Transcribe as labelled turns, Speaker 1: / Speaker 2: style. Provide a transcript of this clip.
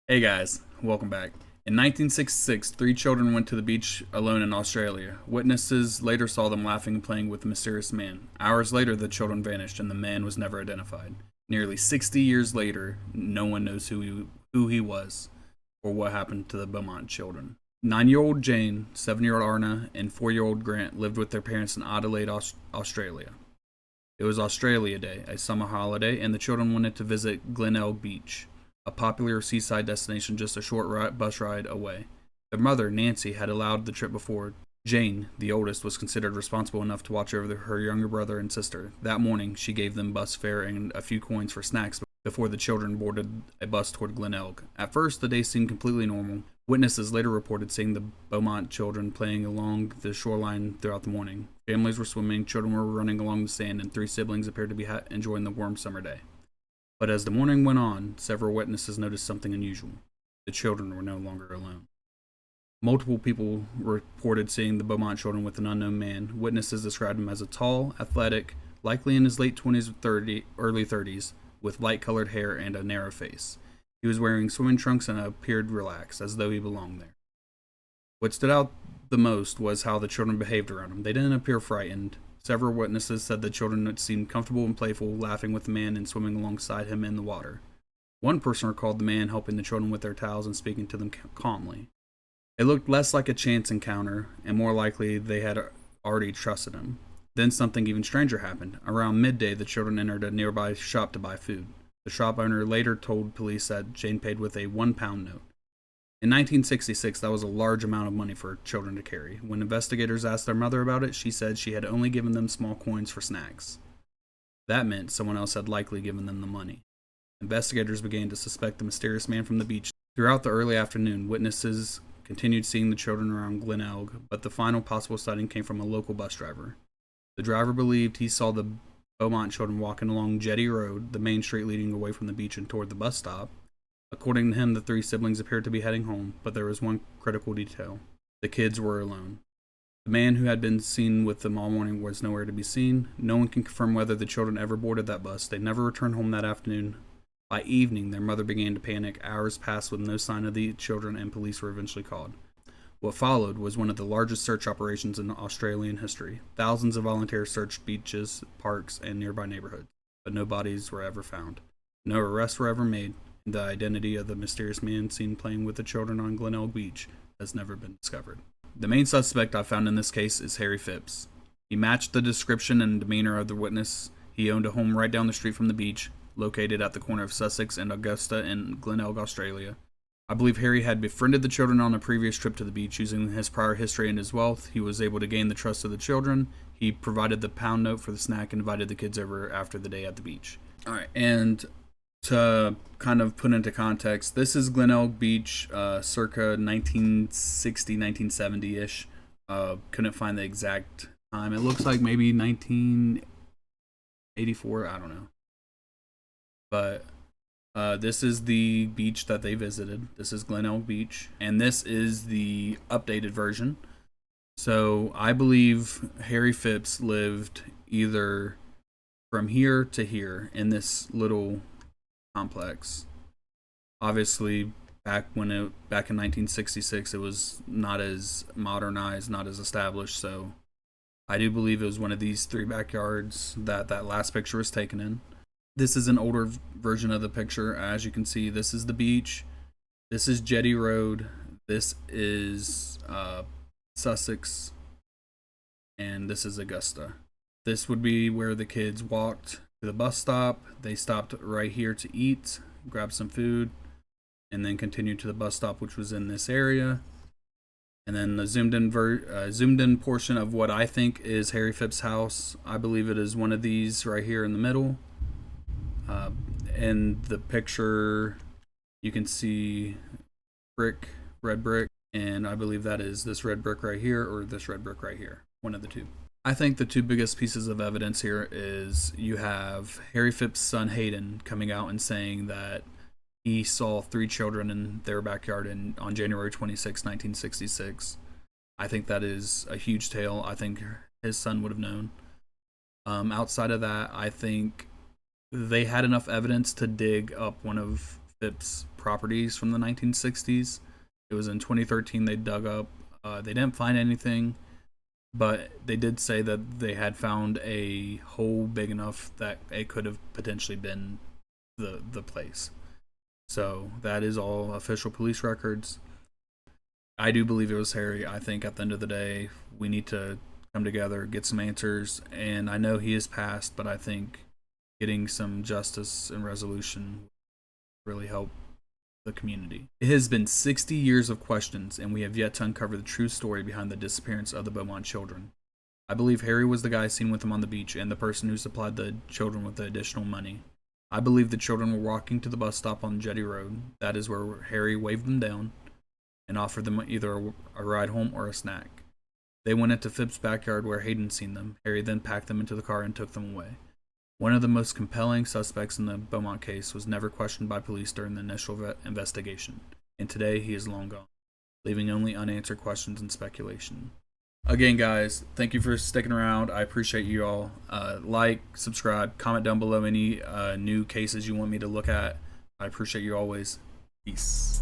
Speaker 1: Hey guys, welcome back. In 1966, three children went to the beach alone in Australia. Witnesses later saw them laughing and playing with a mysterious man. Hours later, the children vanished and the man was never identified. Nearly 60 years later, no one knows who he was or what happened to the Beaumont children. 9-year-old Jane, 7-year-old Arna, and 4-year-old Grant lived with their parents in Adelaide, Australia. It was Australia Day, a summer holiday, and the children wanted to visit Glenelg Beach, a popular seaside destination just a short bus ride away. Their mother, Nancy, had allowed the trip before. Jane, the oldest, was considered responsible enough to watch over her younger brother and sister. That morning, she gave them bus fare and a few coins for snacks before the children boarded a bus toward Glenelg. At first, the day seemed completely normal. Witnesses later reported seeing the Beaumont children playing along the shoreline throughout the morning. Families were swimming, children were running along the sand, and three siblings appeared to be enjoying the warm summer day. But as the morning went on, several witnesses noticed something unusual. The children were no longer alone. Multiple people reported seeing the Beaumont children with an unknown man. Witnesses described him as a tall, athletic, likely in his late 20s or early 30s, with light-colored hair and a narrow face. He was wearing swimming trunks and appeared relaxed, as though he belonged there. What stood out the most was how the children behaved around him. They didn't appear frightened. Several witnesses said the children seemed comfortable and playful, laughing with the man and swimming alongside him in the water. One person recalled the man helping the children with their towels and speaking to them calmly. It looked less like a chance encounter, and more likely they had already trusted him. Then something even stranger happened. Around midday, the children entered a nearby shop to buy food. The shop owner later told police that Jane paid with a £1 note. In 1966, that was a large amount of money for children to carry. When investigators asked their mother about it, she said she had only given them small coins for snacks. That meant someone else had likely given them the money. Investigators began to suspect the mysterious man from the beach. Throughout the early afternoon, witnesses continued seeing the children around Glenelg, but the final possible sighting came from a local bus driver. The driver believed he saw the Beaumont children walking along Jetty Road, the main street leading away from the beach and toward the bus stop. According to him, the three siblings appeared to be heading home, but there was one critical detail. The kids were alone. The man who had been seen with them all morning was nowhere to be seen. No one can confirm whether the children ever boarded that bus. They never returned home that afternoon. By evening, their mother began to panic. Hours passed with no sign of the children, and police were eventually called. What followed was one of the largest search operations in Australian history. Thousands of volunteers searched beaches, parks, and nearby neighborhoods, but no bodies were ever found. No arrests were ever made. The identity of the mysterious man seen playing with the children on Glenelg Beach has never been discovered. The main suspect I found in this case is Harry Phipps. He matched the description and demeanor of the witness. He owned a home right down the street from the beach, located at the corner of Sussex and Augusta in Glenelg, Australia. I believe Harry had befriended the children on a previous trip to the beach. Using his prior history and his wealth, he was able to gain the trust of the children. He provided the £1 note for the snack and invited the kids over after the day at the beach. Alright, and to kind of put into context, this is Glenelg Beach, circa 1960, 1970-ish. Couldn't find the exact time. It looks like maybe 1984, I don't know. But this is the beach that they visited. This is Glenelg Beach, and this is the updated version. So I believe Harry Phipps lived either from here to here in this little complex. Obviously, back in 1966, it was not as modernized, not as established. So I do believe it was one of these three backyards that last picture was taken in. This is an older version of the picture. As you can see, this is the beach. This is Jetty Road. This is Sussex. And this is Augusta. This would be where the kids walked to the bus stop. They stopped right here to eat, grab some food, and then continued to the bus stop, which was in this area. And then the zoomed in portion of what I think is Harry Phipps' house. I believe it is one of these right here in the middle. In the picture, you can see red brick, and I believe that is this red brick right here or this red brick right here, one of the two. I think the two biggest pieces of evidence here is you have Harry Phipps' son Hayden coming out and saying that he saw three children in their backyard on January 26, 1966. I think that is a huge tale. I think his son would have known. Outside of that, I think they had enough evidence to dig up one of Phipps properties from the 1960s. It was in 2013 they dug up. They didn't find anything, but they did say that they had found a hole big enough that it could have potentially been the place. So that is all official police records. I do believe it was Harry. I think at the end of the day, we need to come together, get some answers, and I know he is passed, but I think getting some justice and resolution really help the community. It has been 60 years of questions, and we have yet to uncover the true story behind the disappearance of the Beaumont children. I believe Harry was the guy seen with them on the beach and the person who supplied the children with the additional money. I believe the children were walking to the bus stop on Jetty Road. That is where Harry waved them down and offered them either a ride home or a snack. They went into Phipps' backyard where Hayden seen them. Harry then packed them into the car and took them away. One of the most compelling suspects in the Beaumont case was never questioned by police during the initial investigation, and today he is long gone, leaving only unanswered questions and speculation. Again, guys, thank you for sticking around. I appreciate you all. Like, subscribe, comment down below any new cases you want me to look at. I appreciate you always. Peace.